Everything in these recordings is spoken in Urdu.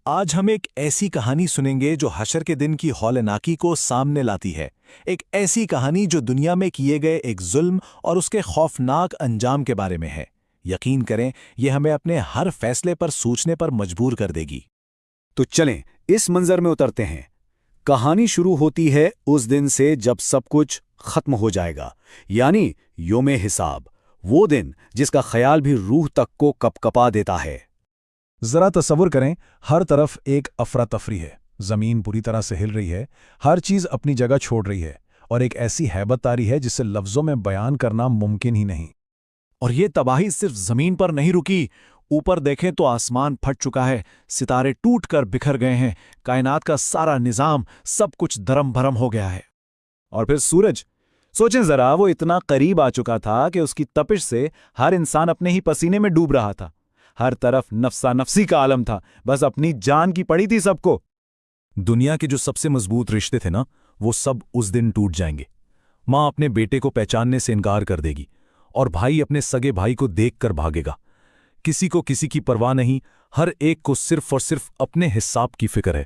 آج ہم ایک ایسی کہانی سنیں گے جو حشر کے دن کی ہولناکی کو سامنے لاتی ہے۔ ایک ایسی کہانی جو دنیا میں کیے گئے ایک ظلم اور اس کے خوفناک انجام کے بارے میں ہے۔ یقین کریں، یہ ہمیں اپنے ہر فیصلے پر سوچنے پر مجبور کر دے گی۔ تو چلیں اس منظر میں اترتے ہیں۔ کہانی شروع ہوتی ہے اس دن سے جب سب کچھ ختم ہو جائے گا، یعنی یوم حساب، وہ دن جس کا خیال بھی روح تک کو کپ کپا دیتا ہے۔ ذرا تصور کریں، ہر طرف ایک افراتفری ہے، زمین پوری طرح سے ہل رہی ہے، ہر چیز اپنی جگہ چھوڑ رہی ہے، اور ایک ایسی ہیبت طاری ہے جسے لفظوں میں بیان کرنا ممکن ہی نہیں۔ اور یہ تباہی صرف زمین پر نہیں رکی، اوپر دیکھیں تو آسمان پھٹ چکا ہے، ستارے ٹوٹ کر بکھر گئے ہیں، کائنات کا سارا نظام سب کچھ درم بھرم ہو گیا ہے۔ اور پھر سورج، سوچیں ذرا، وہ اتنا قریب آ چکا تھا کہ اس کی تپش سے ہر انسان اپنے ہی پسینے میں ڈوب رہا تھا، ہر طرف نفسا نفسی کا عالم تھا، بس اپنی جان کی پڑی تھی سب کو۔ دنیا کے جو سب سے مضبوط رشتے تھے نا، وہ سب اس دن ٹوٹ جائیں گے۔ ماں اپنے بیٹے کو پہچاننے سے انکار کر دے گی، اور بھائی اپنے سگے بھائی کو دیکھ کر بھاگے گا۔ کسی کو کسی کی پرواہ نہیں، ہر ایک کو صرف اور صرف اپنے حساب کی فکر ہے۔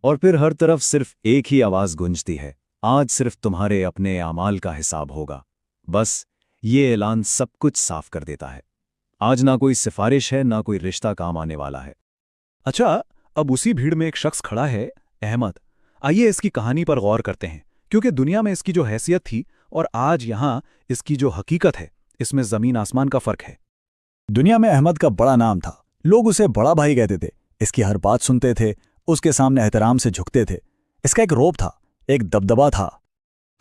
اور پھر ہر طرف صرف ایک ہی آواز گونجتی ہے، آج صرف تمہارے اپنے اعمال کا حساب ہوگا۔ بس یہ اعلان سب کچھ صاف کر دیتا ہے۔ آج نہ کوئی سفارش ہے، نہ کوئی رشتہ کام آنے والا ہے۔ اچھا، اب اسی بھیڑ میں ایک شخص کھڑا ہے، احمد۔ آئیے اس کی کہانی پر غور کرتے ہیں، کیونکہ دنیا میں اس کی جو حیثیت تھی اور آج یہاں اس کی جو حقیقت ہے، اس میں زمین آسمان کا فرق ہے۔ دنیا میں احمد کا بڑا نام تھا، لوگ اسے بڑا بھائی کہتے تھے، اس کی ہر بات سنتے تھے، اس کے سامنے احترام سے جھکتے تھے۔ اس کا ایک روب تھا، ایک دبدبا تھا۔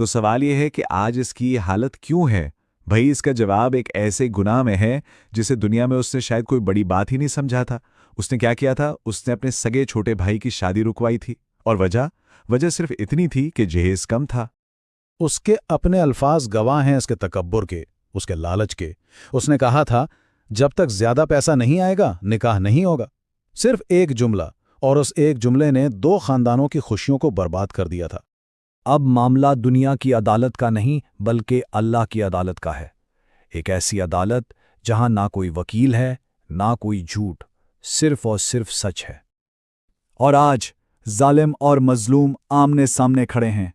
تو سوال یہ ہے کہ آج اس کی حالت کیوں ہے؟ بھائی، اس کا جواب ایک ایسے گناہ میں ہے جسے دنیا میں اس نے شاید کوئی بڑی بات ہی نہیں سمجھا تھا۔ اس نے کیا کیا تھا؟ اس نے اپنے سگے چھوٹے بھائی کی شادی رکوائی تھی، اور وجہ صرف اتنی تھی کہ جہیز کم تھا۔ اس کے اپنے الفاظ گواہ ہیں اس کے تکبر کے، اس کے لالچ کے۔ اس نے کہا تھا، جب تک زیادہ پیسہ نہیں آئے گا نکاح نہیں ہوگا۔ صرف ایک جملہ، اور اس ایک جملے نے 2 خاندانوں کی خوشیوں کو برباد کر دیا تھا۔ اب معاملہ دنیا کی عدالت کا نہیں بلکہ اللہ کی عدالت کا ہے، ایک ایسی عدالت جہاں نہ کوئی وکیل ہے، نہ کوئی جھوٹ، صرف اور صرف سچ ہے۔ اور آج ظالم اور مظلوم آمنے سامنے کھڑے ہیں۔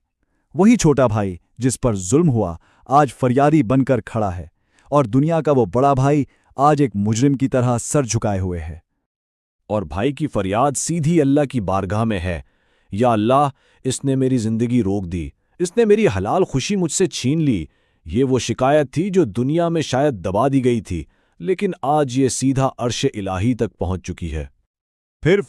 وہی چھوٹا بھائی جس پر ظلم ہوا آج فریادی بن کر کھڑا ہے، اور دنیا کا وہ بڑا بھائی آج ایک مجرم کی طرح سر جھکائے ہوئے ہے۔ اور بھائی کی فریاد سیدھی اللہ کی بارگاہ میں ہے، یا اللہ، اس نے میری زندگی روک دی، اس نے میری حلال خوشی مجھ سے چھین لی۔ یہ وہ شکایت تھی جو دنیا میں شاید دبا دی گئی تھی، لیکن آج یہ سیدھا عرش الہی تک پہنچ چکی ہے۔ پھر